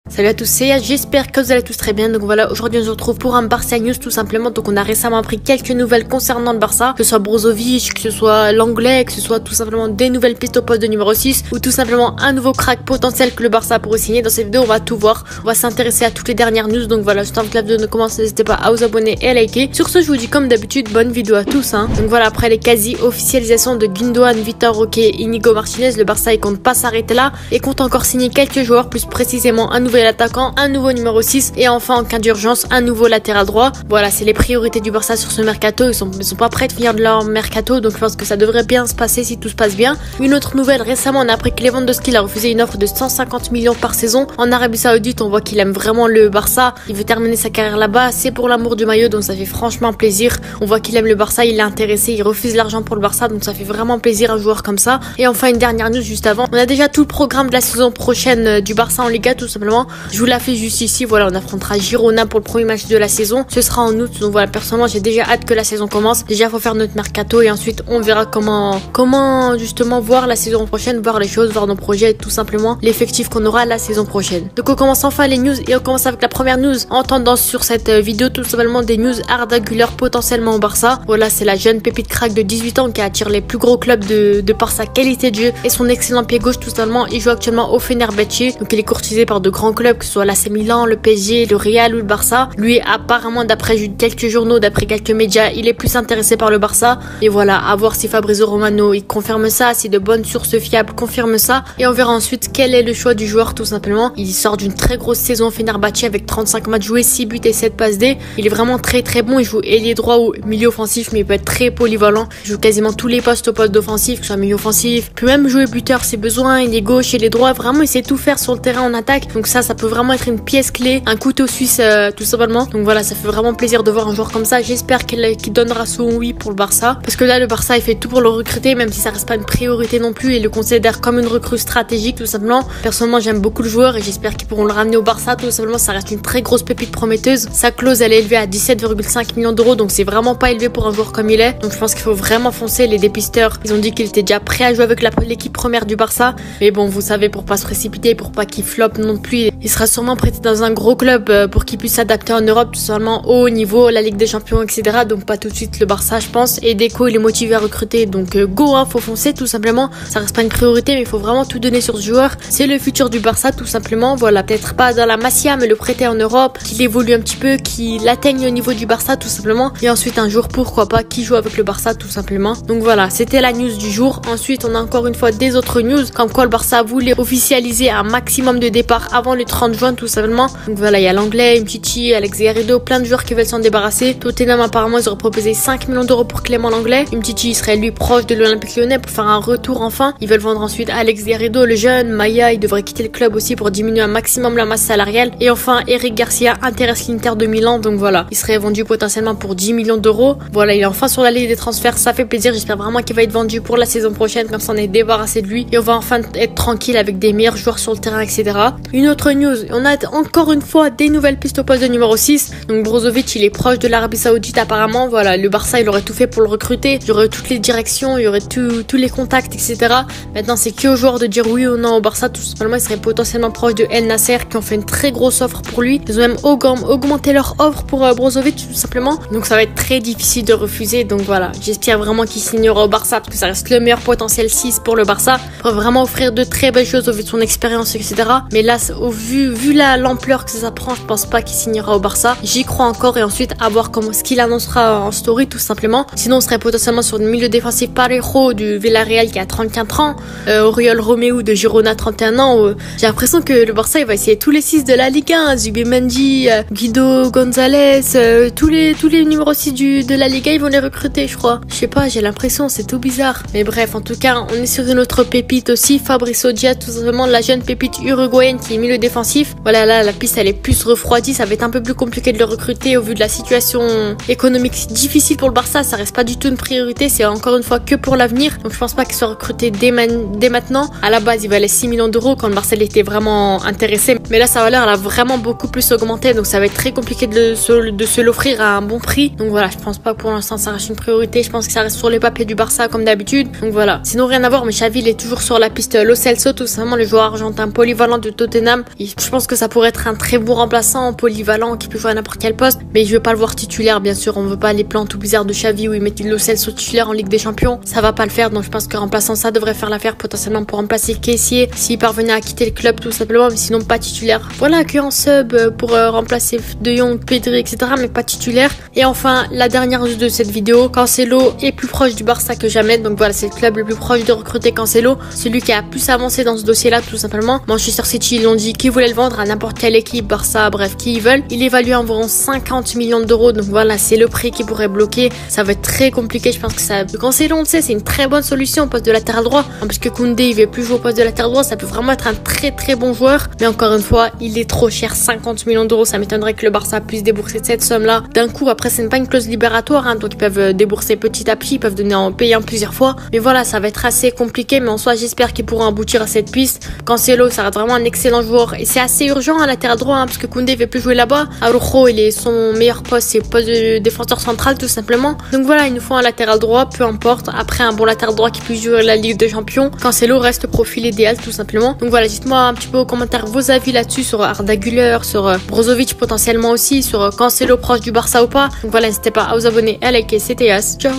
Salut à tous, c'est Yas, j'espère que vous allez tous très bien. Donc voilà, aujourd'hui on se retrouve pour un Barça News tout simplement. Donc on a récemment appris quelques nouvelles concernant le Barça, que ce soit Brozovic, que ce soit l'anglais, que ce soit tout simplement des nouvelles pistes au poste de numéro 6 ou tout simplement un nouveau crack potentiel que le Barça pourrait signer. Dans cette vidéo on va tout voir, on va s'intéresser à toutes les dernières news. Donc voilà, juste avant que la vidéo ne commence, n'hésitez pas à vous abonner et à liker. Sur ce, je vous dis comme d'habitude, bonne vidéo à tous Donc voilà, après les quasi-officialisations de Gundogan, Vitor Roque et Inigo Martinez, le Barça il compte pas s'arrêter là et compte encore signer quelques joueurs, plus précisément un nouvel attaquant, un nouveau numéro 6 et enfin en cas d'urgence un nouveau latéral droit. Voilà, c'est les priorités du Barça sur ce mercato. Ils sont pas prêts de finir de leur mercato, donc je pense que ça devrait bien se passer si tout se passe bien. Une autre nouvelle, récemment on a appris que Lewandowski a refusé une offre de 150 millions par saison en Arabie Saoudite. On voit qu'il aime vraiment le Barça, il veut terminer sa carrière là-bas, c'est pour l'amour du maillot, donc ça fait franchement plaisir. On voit qu'il aime le Barça, il est intéressé, il refuse l'argent pour le Barça, donc ça fait vraiment plaisir un joueur comme ça. Et enfin une dernière news juste avant, on a déjà tout le programme de la saison prochaine du Barça en Liga tout simplement. Je vous la fais juste ici, voilà, on affrontera Girona pour le premier match de la saison, ce sera en août, donc voilà, personnellement j'ai déjà hâte que la saison commence. Déjà faut faire notre mercato et ensuite on verra comment justement voir la saison prochaine, voir les choses, voir nos projets, tout simplement l'effectif qu'on aura la saison prochaine. Donc on commence enfin les news et on commence avec la première news en tendance sur cette vidéo, tout simplement des news Arda Güler potentiellement au Barça. Voilà, c'est la jeune pépite crack de 18 ans qui attire les plus gros clubs de par sa qualité de jeu et son excellent pied gauche tout simplement. Il joue actuellement au Fenerbahçe, donc il est courtisé par de grands clubs que ce soit l'AC Milan, le PSG, le Real ou le Barça. Lui apparemment d'après quelques journaux, d'après quelques médias, il est plus intéressé par le Barça. Et voilà, à voir si Fabrizio Romano il confirme ça, si de bonnes sources fiables confirment ça. Et on verra ensuite quel est le choix du joueur tout simplement. Il sort d'une très grosse saison au Fenerbahçe avec 35 matchs joués, 6 buts et 7 passes D. Il est vraiment très bon, il joue ailier droit ou milieu offensif, mais il peut être très polyvalent. Il joue quasiment tous les postes au poste d'offensif, que ce soit milieu offensif. Il peut même jouer buteur si besoin, il est gauche, il est droit, vraiment il sait tout faire sur le terrain en attaque. Donc ça peut vraiment être une pièce clé, un couteau suisse tout simplement. Donc voilà, ça fait vraiment plaisir de voir un joueur comme ça. J'espère qu'il donnera son oui pour le Barça, parce que là le Barça il fait tout pour le recruter, même si ça reste pas une priorité non plus, et le considère comme une recrue stratégique tout simplement. Personnellement j'aime beaucoup le joueur et j'espère qu'ils pourront le ramener au Barça tout simplement. Ça reste une très grosse pépite prometteuse. Sa clause elle est élevée à 17,5 millions d'euros, donc c'est vraiment pas élevé pour un joueur comme il est. Donc je pense qu'il faut vraiment foncer. Les dépisteurs ils ont dit qu'il était déjà prêt à jouer avec l'équipe première du Barça, mais bon vous savez, pour pas se précipiter, pour pas qu'il floppe non plus, il sera sûrement prêté dans un gros club pour qu'il puisse s'adapter en Europe tout simplement au haut niveau, la Ligue des Champions etc. Donc pas tout de suite le Barça je pense. Et Deco il est motivé à recruter, donc go faut foncer tout simplement. Ça reste pas une priorité mais il faut vraiment tout donner sur ce joueur. C'est le futur du Barça tout simplement. Voilà, peut-être pas dans la Masia mais le prêter en Europe, qu'il évolue un petit peu, qu'il atteigne au niveau du Barça tout simplement. Et ensuite un jour pourquoi pas qui joue avec le Barça tout simplement. Donc voilà, c'était la news du jour. Ensuite on a encore une fois des autres news, comme quoi le Barça voulait officialiser un maximum de départs avant le 30 juin tout simplement. Donc voilà, il y a l'anglais, Umtiti, Alex Garrido, plein de joueurs qui veulent s'en débarrasser. Tottenham apparemment ils auraient proposé 5 millions d'euros pour Clément Langlais. Umtiti serait lui proche de l'Olympique Lyonnais pour faire un retour enfin. Ils veulent vendre ensuite Alex Garrido, le jeune. Maya il devrait quitter le club aussi pour diminuer un maximum la masse salariale. Et enfin Eric Garcia intéresse l'Inter de Milan, donc voilà, il serait vendu potentiellement pour 10 millions d'euros. Voilà, il est enfin sur la liste des transferts, ça fait plaisir. J'espère vraiment qu'il va être vendu pour la saison prochaine, comme ça on est débarrassé de lui et on va enfin être tranquille avec des meilleurs joueurs sur le terrain etc. Une autre news, on a encore une fois des nouvelles pistes au poste de numéro 6. Donc Brozovic il est proche de l'Arabie Saoudite apparemment. Voilà, le Barça il aurait tout fait pour le recruter, il y aurait toutes les directions, il y aurait tous les contacts etc. Maintenant c'est que aux joueurs de dire oui ou non au Barça tout simplement. Il serait potentiellement proche de El Nasser qui ont fait une très grosse offre pour lui. Ils ont même augmenté leur offre pour Brozovic tout simplement. Donc ça va être très difficile de refuser. Donc voilà, j'espère vraiment qu'il signera au Barça parce que ça reste le meilleur potentiel 6 pour le Barça. Il pourrait vraiment offrir de très belles choses au vu de son expérience etc. Mais là vu l'ampleur que ça prend, je pense pas qu'il signera au Barça. J'y crois encore et ensuite à voir ce qu'il annoncera en story tout simplement. Sinon on serait potentiellement sur le milieu défensif Parejo du Villarreal qui a 34 ans, Oriol Romeu de Girona 31 ans. J'ai l'impression que le Barça il va essayer tous les 6 de la Ligue 1, Zubimendi, Guido Gonzalez, tous les numéros 6 de la Liga ils vont les recruter je crois. Je sais pas, j'ai l'impression, c'est tout bizarre. Mais bref, en tout cas on est sur une autre pépite aussi, Fabrizio Diaz tout simplement, la jeune pépite uruguayenne qui est milieu défensif. Voilà, là la piste elle est plus refroidie, ça va être un peu plus compliqué de le recruter au vu de la situation économique difficile pour le Barça. Ça reste pas du tout une priorité, c'est encore une fois que pour l'avenir. Donc je pense pas qu'il soit recruté dès maintenant. À la base il valait 6 millions d'euros quand le Barça était vraiment intéressé, mais là sa valeur elle a vraiment beaucoup plus augmenté, donc ça va être très compliqué de se l'offrir à un bon prix. Donc voilà, je pense pas que pour l'instant ça reste une priorité. Je pense que ça reste sur les papiers du Barça comme d'habitude. Donc voilà, sinon rien à voir, mais Xavi il est toujours sur la piste Lo Celso tout simplement, le joueur argentin polyvalent de Tottenham. Je pense que ça pourrait être un très bon remplaçant, polyvalent, qui peut jouer à n'importe quel poste, mais je veux pas le voir titulaire, bien sûr. On veut pas les plans tout bizarres de Xavi où ils mettent Lo Celso titulaire en Ligue des Champions. Ça va pas le faire, donc je pense que remplaçant ça devrait faire l'affaire potentiellement pour remplacer Kessié s'il parvenait à quitter le club tout simplement, mais sinon pas titulaire. Voilà, que en sub pour remplacer De Jong, Pedri, etc., mais pas titulaire. Et enfin, la dernière news de cette vidéo, Cancelo est plus proche du Barça que jamais, donc voilà, c'est le club le plus proche de recruter Cancelo, celui qui a plus avancé dans ce dossier-là tout simplement. Manchester City, ils l'ont dit qu'ils voulaient le vendre à n'importe quelle équipe, Barça, bref, qui ils veulent. Il évalue à environ 50 millions d'euros, donc voilà, c'est le prix qui pourrait bloquer. Ça va être très compliqué, je pense que ça... Cancelo, on le sait, c'est une très bonne solution au poste de latéral droit, parce que Koundé, il veut plus jouer au poste de latéral droit, ça peut vraiment être un très très bon joueur, mais encore une fois, il est trop cher, 50 millions d'euros, ça m'étonnerait que le Barça puisse débourser cette somme-là d'un coup. Après, c'est pas une clause libératoire, hein, donc ils peuvent débourser petit à petit, ils peuvent donner en payant plusieurs fois, mais voilà, ça va être assez compliqué, mais en soi, j'espère qu'ils pourront aboutir à cette piste. Cancelo, ça reste vraiment un excellent joueur, et c'est assez urgent à latéral droit, hein, parce que Koundé veut plus jouer là-bas. Araujo, il est son meilleur poste, c'est poste de défenseur central tout simplement. Donc voilà, il nous faut un latéral droit, peu importe. Après, un bon latéral droit qui puisse jouer la Ligue des Champions. Cancelo reste le profil idéal tout simplement. Donc voilà, dites-moi un petit peu aux commentaires vos avis là-dessus sur Arda Güler, sur Brozovic potentiellement aussi, sur Cancelo proche du Barça ou pas. Donc voilà, n'hésitez pas à vous abonner et à liker. C'était Yas, ciao.